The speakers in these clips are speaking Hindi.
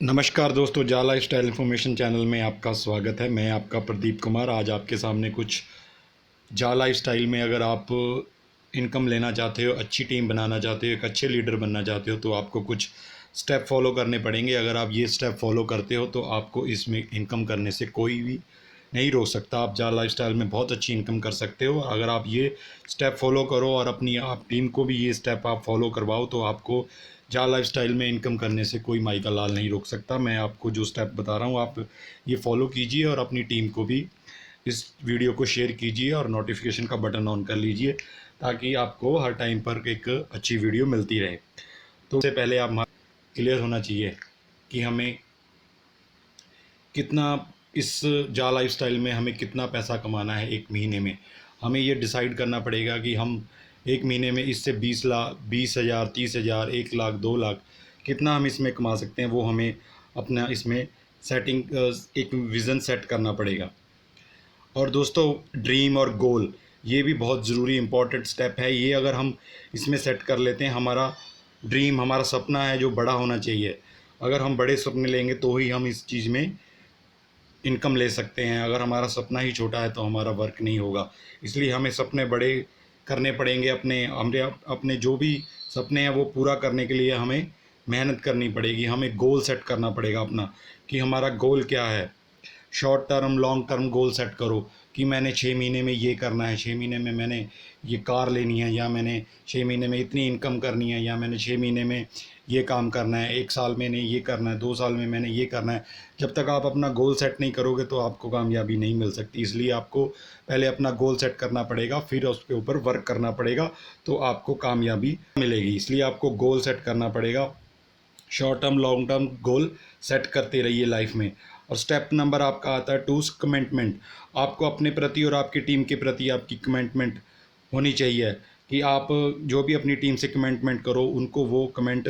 नमस्कार दोस्तों, जा लाइफस्टाइल इन्फॉर्मेशन चैनल में आपका स्वागत है। मैं आपका प्रदीप कुमार आज आपके सामने कुछ जा लाइफस्टाइल में अगर आप इनकम लेना चाहते हो, अच्छी टीम बनाना चाहते हो, एक अच्छे लीडर बनना चाहते हो तो आपको कुछ स्टेप फॉलो करने पड़ेंगे। अगर आप ये स्टेप फॉलो करते हो तो आपको इसमें इनकम करने से कोई भी नहीं रोक सकता। आप जा लाइफस्टाइल में बहुत अच्छी इनकम कर सकते हो अगर आप ये स्टेप फॉलो करो और अपनी आप टीम को भी ये स्टेप आप फॉलो करवाओ तो आपको जा लाइफस्टाइल में इनकम करने से कोई माई का लाल नहीं रोक सकता। मैं आपको जो स्टेप बता रहा हूँ आप ये फॉलो कीजिए और अपनी टीम को भी इस वीडियो को शेयर कीजिए और नोटिफिकेशन का बटन ऑन कर लीजिए ताकि आपको हर टाइम पर एक अच्छी वीडियो मिलती रहे। तो उससे पहले आप क्लियर होना चाहिए कि हमें कितना इस जा लाइफस्टाइल में हमें कितना पैसा कमाना है एक महीने में। हमें ये डिसाइड करना पड़ेगा कि हम एक महीने में इससे 20,000 30,000 1 लाख 2 लाख कितना हम इसमें कमा सकते हैं, वो हमें अपना इसमें सेटिंग एक विज़न सेट करना पड़ेगा। और दोस्तों, ड्रीम और गोल ये भी बहुत ज़रूरी इम्पोर्टेंट स्टेप है। ये अगर हम इसमें सेट कर लेते हैं, हमारा ड्रीम हमारा सपना है जो बड़ा होना चाहिए। अगर हम बड़े सपने लेंगे तो ही हम इस चीज़ में इनकम ले सकते हैं। अगर हमारा सपना ही छोटा है तो हमारा वर्क नहीं होगा। इसलिए हमें सपने बड़े करने पड़ेंगे। अपने जो भी सपने हैं वो पूरा करने के लिए हमें मेहनत करनी पड़ेगी। हमें गोल सेट करना पड़ेगा अपना कि हमारा गोल क्या है। Short term long term goal set करो कि मैंने 6 महीने में ये करना है, 6 महीने में मैंने ये कार लेनी है, या मैंने 6 महीने में इतनी इनकम करनी है, या मैंने 6 महीने में ये काम करना है, 1 साल मैंने ये करना है, 2 साल में मैंने ये करना है। जब तक आप अपना गोल सेट नहीं करोगे तो आपको कामयाबी नहीं मिल सकती। इसलिए आपको पहले अपना गोल सेट करना पड़ेगा, फिर उसके ऊपर वर्क करना पड़ेगा, तो आपको कामयाबी मिलेगी। इसलिए आपको गोल सेट करना पड़ेगा। Short term long term goal set करते रहिए लाइफ में। और स्टेप नंबर आपका आता है 2 कमिटमेंट। आपको अपने प्रति और आपकी टीम के प्रति आपकी कमिटमेंट होनी चाहिए कि आप जो भी अपनी टीम से कमिटमेंट करो उनको वो कमेंट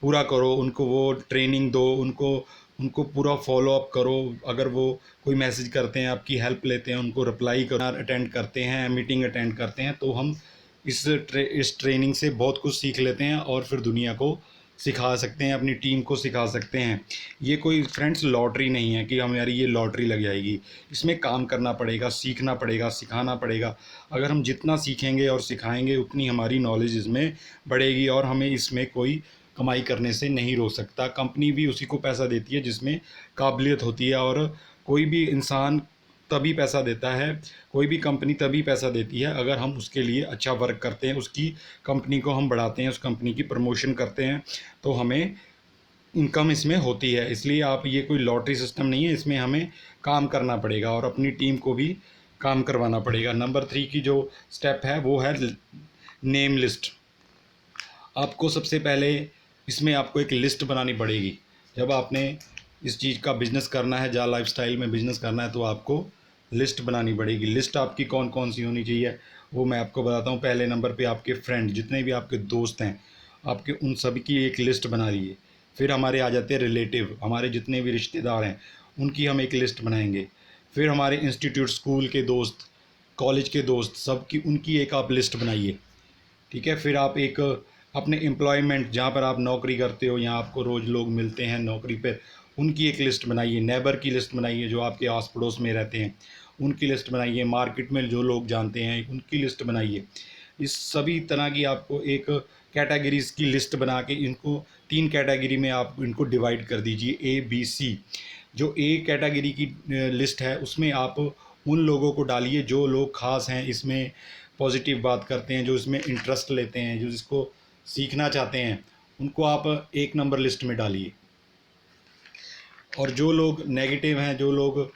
पूरा करो, उनको वो ट्रेनिंग दो, उनको उनको पूरा फॉलो अप करो। अगर वो कोई मैसेज करते हैं, आपकी हेल्प लेते हैं, उनको रिप्लाई करना अटेंड करते हैं, मीटिंग अटेंड करते हैं, तो हम इस ट्रेनिंग से बहुत कुछ सीख लेते हैं और फिर दुनिया को सिखा सकते हैं, अपनी टीम को सिखा सकते हैं। ये कोई फ्रेंड्स लॉटरी नहीं है कि हमारी ये लॉटरी लग जाएगी। इसमें काम करना पड़ेगा, सीखना पड़ेगा, सिखाना पड़ेगा। अगर हम जितना सीखेंगे और सिखाएंगे उतनी हमारी नॉलेज इसमें बढ़ेगी और हमें इसमें कोई कमाई करने से नहीं रोक सकता। कंपनी भी उसी को पैसा देती है जिसमें काबिलियत होती है। और कोई भी इंसान तभी पैसा देता है, कोई भी कंपनी तभी पैसा देती है अगर हम उसके लिए अच्छा वर्क करते हैं, उसकी कंपनी को हम बढ़ाते हैं, उस कंपनी की प्रमोशन करते हैं, तो हमें इनकम इसमें होती है। इसलिए आप ये कोई लॉटरी सिस्टम नहीं है, इसमें हमें काम करना पड़ेगा और अपनी टीम को भी काम करवाना पड़ेगा। नंबर 3 की जो स्टेप है वो है नेम लिस्ट। आपको सबसे पहले इसमें आपको एक लिस्ट बनानी पड़ेगी। जब आपने इस चीज़ का बिज़नेस करना है, जा लाइफस्टाइल में बिज़नेस करना है, तो आपको लिस्ट बनानी पड़ेगी। लिस्ट आपकी कौन कौन सी होनी चाहिए वो मैं आपको बताता हूँ। पहले नंबर पे आपके फ्रेंड, जितने भी आपके दोस्त हैं, आपके उन सभी की एक लिस्ट बना लीजिए। फिर हमारे आ जाते हैं रिलेटिव, हमारे जितने भी रिश्तेदार हैं उनकी हम एक लिस्ट बनाएंगे। फिर हमारे इंस्टीट्यूट स्कूल के दोस्त, कॉलेज के दोस्त, सबकी उनकी एक आप लिस्ट बनाइए। ठीक है। फिर आप एक अपने एम्प्लॉयमेंट, जहाँ पर आप नौकरी करते हो, यहाँ आपको रोज़ लोग मिलते हैं नौकरी पर, उनकी एक लिस्ट बनाइए। नेबर की लिस्ट बनाइए, जो आपके आस पड़ोस में रहते हैं उनकी लिस्ट बनाइए। मार्केट में जो लोग जानते हैं उनकी लिस्ट बनाइए। इस सभी तरह की आपको एक कैटेगरीज़ की लिस्ट बना के इनको 3 कैटेगरी में आप इनको डिवाइड कर दीजिए, A B C। जो ए कैटेगरी की लिस्ट है उसमें आप उन लोगों को डालिए जो लोग ख़ास हैं, इसमें पॉजिटिव बात करते हैं, जो इसमें इंटरेस्ट लेते हैं, जो इसको सीखना चाहते हैं, उनको आप 1 नंबर लिस्ट में डालिए। और जो लोग नेगेटिव हैं, जो लोग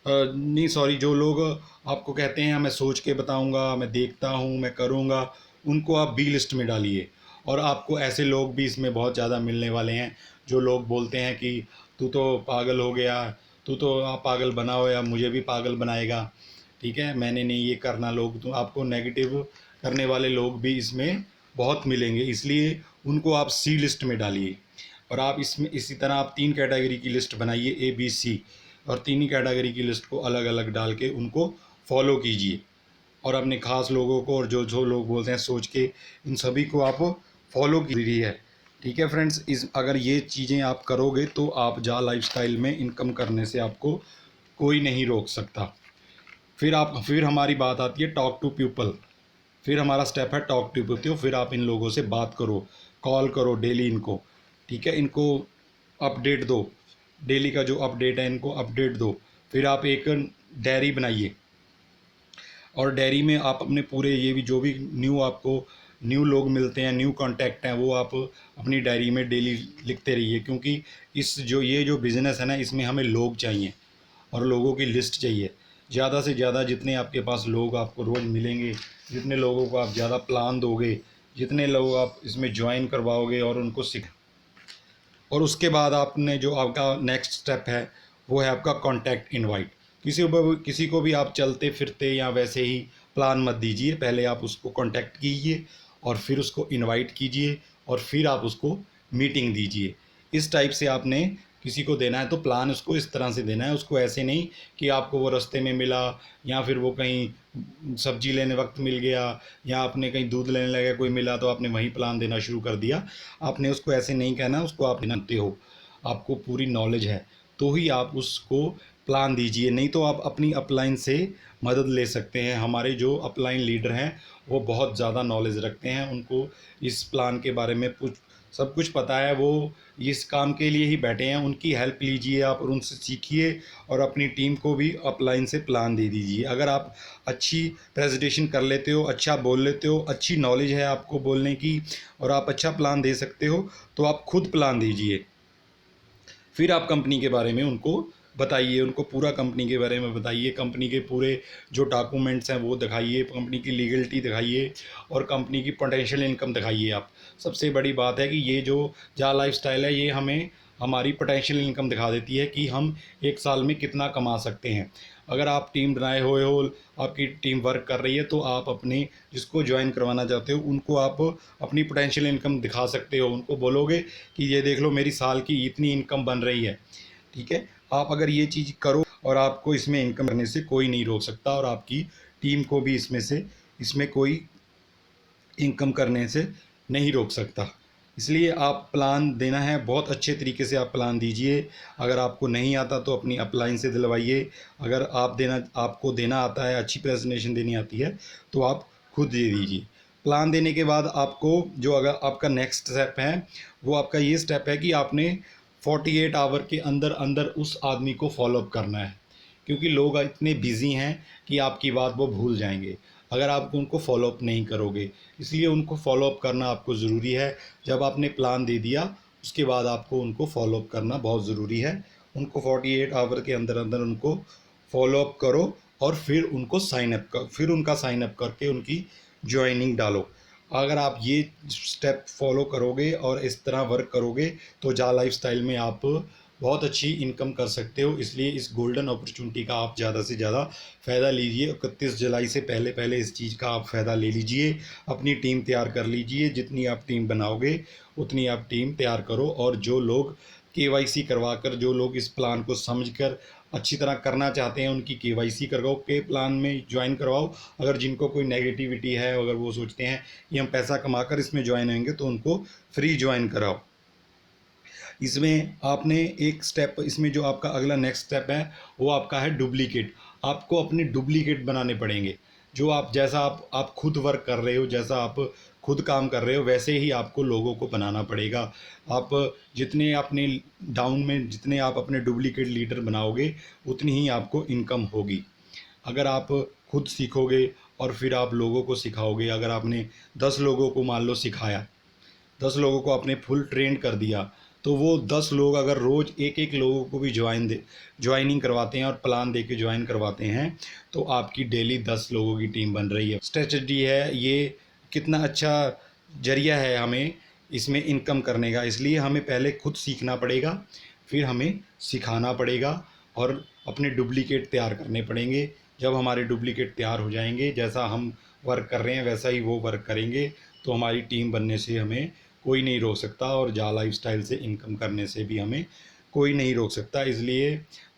नहीं सॉरी जो लोग आपको कहते हैं मैं सोच के बताऊंगा, मैं देखता हूं, मैं करूंगा, उनको आप B लिस्ट में डालिए। और आपको ऐसे लोग भी इसमें बहुत ज़्यादा मिलने वाले हैं जो लोग बोलते हैं कि तू तो पागल हो गया, तू तो आप पागल बनाओ या मुझे भी पागल बनाएगा, ठीक है, मैंने नहीं ये करना। लोग तो आपको नेगेटिव करने वाले लोग भी इसमें बहुत मिलेंगे, इसलिए उनको आप C लिस्ट में डालिए। और आप इसमें इसी तरह आप 3 कैटेगरी की लिस्ट बनाइए, A B C, और 3 ही कैटेगरी की लिस्ट को अलग अलग डाल के उनको फॉलो कीजिए। और अपने ख़ास लोगों को और जो जो लोग बोलते हैं सोच के, इन सभी को आप फॉलो कीजिए है। ठीक है फ्रेंड्स, इस अगर ये चीज़ें आप करोगे तो आप जा लाइफस्टाइल में इनकम करने से आपको कोई नहीं रोक सकता। फिर हमारी बात आती है टॉक टू पीपल। फिर हमारा स्टेप है टॉक टू पीपल। फिर आप इन लोगों से बात करो, कॉल करो डेली इनको, ठीक है, इनको अपडेट दो, डेली का जो अपडेट है इनको अपडेट दो। फिर आप एक डायरी बनाइए और डायरी में आप अपने पूरे ये भी जो भी न्यू लोग मिलते हैं, न्यू कांटेक्ट हैं, वो आप अपनी डायरी में डेली लिखते रहिए। क्योंकि ये जो बिज़नेस है ना, इसमें हमें लोग चाहिए और लोगों की लिस्ट चाहिए। ज़्यादा से ज़्यादा जितने आपके पास लोग आपको रोज़ मिलेंगे, जितने लोगों को आप ज़्यादा प्लान दोगे, जितने लोग आप इसमें ज्वाइन करवाओगे और उनको और उसके बाद आपने जो आपका नेक्स्ट स्टेप है वो है आपका कॉन्टैक्ट इनवाइट। किसी को भी आप चलते फिरते या वैसे ही प्लान मत दीजिए, पहले आप उसको कांटेक्ट कीजिए और फिर उसको इनवाइट कीजिए और फिर आप उसको मीटिंग दीजिए। इस टाइप से आपने किसी को देना है तो प्लान उसको इस तरह से देना है, उसको ऐसे नहीं कि आपको वो रास्ते में मिला या फिर वो कहीं सब्जी लेने वक्त मिल गया या आपने कहीं दूध लेने लगा कोई मिला तो आपने वहीं प्लान देना शुरू कर दिया। आपने उसको ऐसे नहीं कहना, उसको आप जानते हो, आपको पूरी नॉलेज है तो ही आप उसको प्लान दीजिए। नहीं तो आप अपनी अपलाइन से मदद ले सकते हैं। हमारे जो अपलाइन लीडर हैं वो बहुत ज़्यादा नॉलेज रखते हैं, उनको इस प्लान के बारे में सब कुछ पता है। वो इस काम के लिए ही बैठे हैं, उनकी हेल्प लीजिए आप और उनसे सीखिए और अपनी टीम को भी अपलाइन से प्लान दे दीजिए। अगर आप अच्छी प्रेजेंटेशन कर लेते हो, अच्छा बोल लेते हो, अच्छी नॉलेज है आपको बोलने की और आप अच्छा प्लान दे सकते हो तो आप खुद प्लान दीजिए। फिर आप कंपनी के बारे में उनको बताइए, उनको पूरा कंपनी के बारे में बताइए, कंपनी के पूरे जो डॉक्यूमेंट्स हैं वो दिखाइए, कंपनी की लीगलिटी दिखाइए और कंपनी की पोटेंशियल इनकम दिखाइए आप। सबसे बड़ी बात है कि ये जो जा लाइफस्टाइल है ये हमें हमारी पोटेंशियल इनकम दिखा देती है कि हम एक साल में कितना कमा सकते हैं। अगर आप टीम बनाए हुए हो, आपकी टीम वर्क कर रही है तो आप अपने जिसको ज्वाइन करवाना चाहते हो उनको आप अपनी पोटेंशियल इनकम दिखा सकते हो। उनको बोलोगे कि ये देख लो मेरी साल की इतनी इनकम बन रही है, ठीक है। आप अगर ये चीज़ करो और आपको इसमें इनकम करने से कोई नहीं रोक सकता और आपकी टीम को भी इसमें कोई इनकम करने से नहीं रोक सकता। इसलिए आप प्लान देना है, बहुत अच्छे तरीके से आप प्लान दीजिए। अगर आपको नहीं आता तो अपनी अपलाइन से दिलवाइए। अगर आपको देना आता है, अच्छी प्रेजेंटेशन देनी आती है तो आप खुद दे दीजिए। प्लान देने के बाद आपको जो अगर आपका नेक्स्ट स्टेप है वो आपका ये स्टेप है कि आपने 48 आवर के अंदर अंदर उस आदमी को फॉलोअप करना है। क्योंकि लोग इतने बिजी हैं कि आपकी बात वो भूल जाएंगे अगर आप उनको फॉलोअप नहीं करोगे। इसलिए उनको फॉलोअप करना आपको ज़रूरी है। जब आपने प्लान दे दिया उसके बाद आपको उनको फॉलोअप करना बहुत ज़रूरी है। उनको 48 आवर के अंदर अंदर उनको फॉलोअप करो और फिर उनका साइन अप करके उनकी ज्वाइनिंग डालो। अगर आप ये स्टेप फॉलो करोगे और इस तरह वर्क करोगे तो जा लाइफस्टाइल में आप बहुत अच्छी इनकम कर सकते हो। इसलिए इस गोल्डन अपॉर्चुनिटी का आप ज़्यादा से ज़्यादा फ़ायदा लीजिए। 31 जुलाई से पहले पहले इस चीज़ का आप फ़ायदा ले लीजिए। अपनी टीम तैयार कर लीजिए, जितनी आप टीम बनाओगे उतनी आप टीम तैयार करो। और जो लोग केवाईसी करवा कर, जो लोग इस प्लान को समझकर अच्छी तरह करना चाहते हैं उनकी केवाईसी करवाओ, के प्लान में ज्वाइन करवाओ। अगर जिनको कोई नेगेटिविटी है, अगर वो सोचते हैं कि हम पैसा कमाकर इसमें ज्वाइन होंगे तो उनको फ्री ज्वाइन कराओ। इसमें आपने एक स्टेप, इसमें जो आपका अगला नेक्स्ट स्टेप है वो आपका है डुप्लीकेट। आपको अपने डुप्लीकेट बनाने पड़ेंगे। जो आप जैसा आप खुद वर्क कर रहे हो, जैसा आप खुद काम कर रहे हो वैसे ही आपको लोगों को बनाना पड़ेगा। आप जितने अपने डाउन में जितने आप अपने डुप्लीकेट लीडर बनाओगे उतनी ही आपको इनकम होगी। अगर आप खुद सीखोगे और फिर आप लोगों को सिखाओगे, अगर आपने 10 लोगों को मान लो सिखाया, 10 लोगों को आपने फुल ट्रेन कर दिया तो वो 10 लोग अगर रोज़ एक एक लोगों को भी ज्वाइनिंग करवाते हैं और प्लान दे के ज्वाइन करवाते हैं तो आपकी डेली 10 लोगों की टीम बन रही है। स्ट्रेटजी है ये, कितना अच्छा जरिया है हमें इसमें इनकम करने का। इसलिए हमें पहले खुद सीखना पड़ेगा, फिर हमें सिखाना पड़ेगा और अपने डुप्लीकेट तैयार करने पड़ेंगे। जब हमारे डुप्लीकेट तैयार हो जाएंगे, जैसा हम वर्क कर रहे हैं वैसा ही वो वर्क करेंगे तो हमारी टीम बनने से हमें कोई नहीं रोक सकता और जा लाइफस्टाइल से इनकम करने से भी हमें कोई नहीं रोक सकता। इसलिए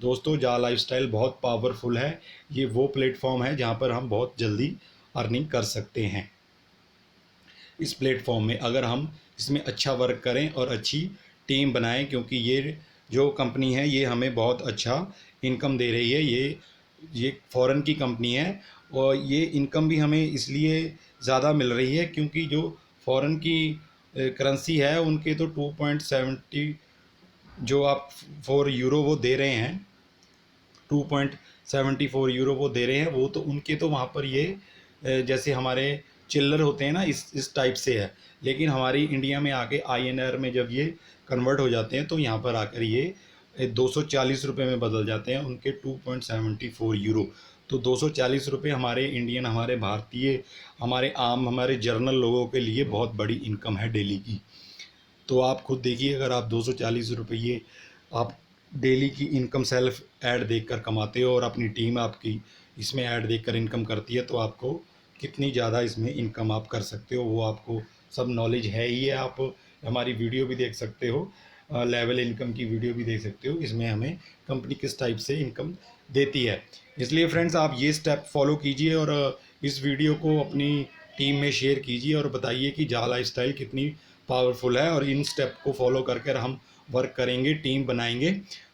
दोस्तों, जा लाइफस्टाइल बहुत पावरफुल है। ये वो प्लेटफॉर्म है जहाँ पर हम बहुत जल्दी अर्निंग कर सकते हैं। इस प्लेटफॉर्म में, अगर हम इसमें अच्छा वर्क करें और अच्छी टीम बनाएं, क्योंकि ये जो कंपनी है ये हमें बहुत अच्छा इनकम दे रही है। ये फ़ॉरेन की कंपनी है और ये इनकम भी हमें इसलिए ज़्यादा मिल रही है क्योंकि जो फ़ॉरेन की करेंसी है उनके तो 2.70 जो आप 4 यूरो वो दे रहे हैं, 2.74 यूरो वो दे रहे हैं, वो तो उनके तो वहाँ पर ये जैसे हमारे चिल्लर होते हैं ना, इस टाइप से है। लेकिन हमारी इंडिया में आके INR में जब ये कन्वर्ट हो जाते हैं तो यहाँ पर आकर ये 240 रुपये में बदल जाते हैं, उनके 2.74 यूरो। तो 240 रुपये हमारे इंडियन, हमारे भारतीय, हमारे आम, हमारे जर्नल लोगों के लिए बहुत बड़ी इनकम है डेली की। तो आप खुद देखिए, अगर आप 240 रुपये आप डेली की इनकम सेल्फ ऐड देखकर कमाते हो और अपनी टीम आपकी इसमें ऐड देखकर इनकम करती है, तो आपको कितनी ज़्यादा इसमें इनकम आप कर सकते हो वो आपको सब नॉलेज है ही है। आप हमारी वीडियो भी देख सकते हो, लेवल इनकम की वीडियो भी देख सकते हो, इसमें हमें कंपनी किस टाइप से इनकम देती है। इसलिए फ्रेंड्स आप ये स्टेप फॉलो कीजिए और इस वीडियो को अपनी टीम में शेयर कीजिए और बताइए कि जहा लाइफस्टाइल कितनी पावरफुल है, और इन स्टेप को फॉलो करके हम वर्क करेंगे, टीम बनाएंगे,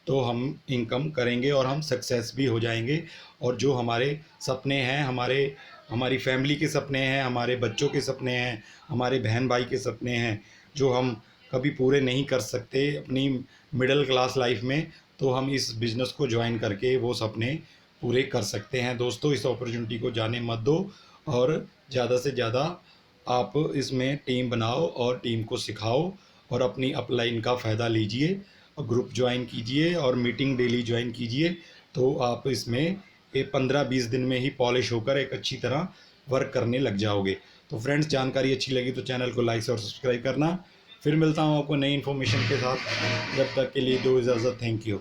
तो हम इनकम करेंगे और हम सक्सेस भी हो जाएंगे। और जो हमारे सपने हैं, हमारी फैमिली के सपने हैं, हमारे बच्चों के सपने हैं, हमारे बहन भाई के सपने हैं, जो हम कभी पूरे नहीं कर सकते अपनी मिडिल क्लास लाइफ में, तो हम इस बिज़नेस को ज्वाइन करके वो सपने पूरे कर सकते हैं। दोस्तों, इस अपॉर्चुनिटी को जाने मत दो और ज़्यादा से ज़्यादा आप इसमें टीम बनाओ और टीम को सिखाओ और अपनी अपलाइन का फ़ायदा लीजिए और ग्रुप ज्वाइन कीजिए और मीटिंग डेली ज्वाइन कीजिए। तो आप इसमें 15-20 दिन में ही पॉलिश होकर एक अच्छी तरह वर्क करने लग जाओगे। तो फ्रेंड्स, जानकारी अच्छी लगी तो चैनल को लाइक और सब्सक्राइब करना। फिर मिलता हूँ आपको नई इन्फॉर्मेशन के साथ, जब तक के लिए दो इजाज़त। Thank you.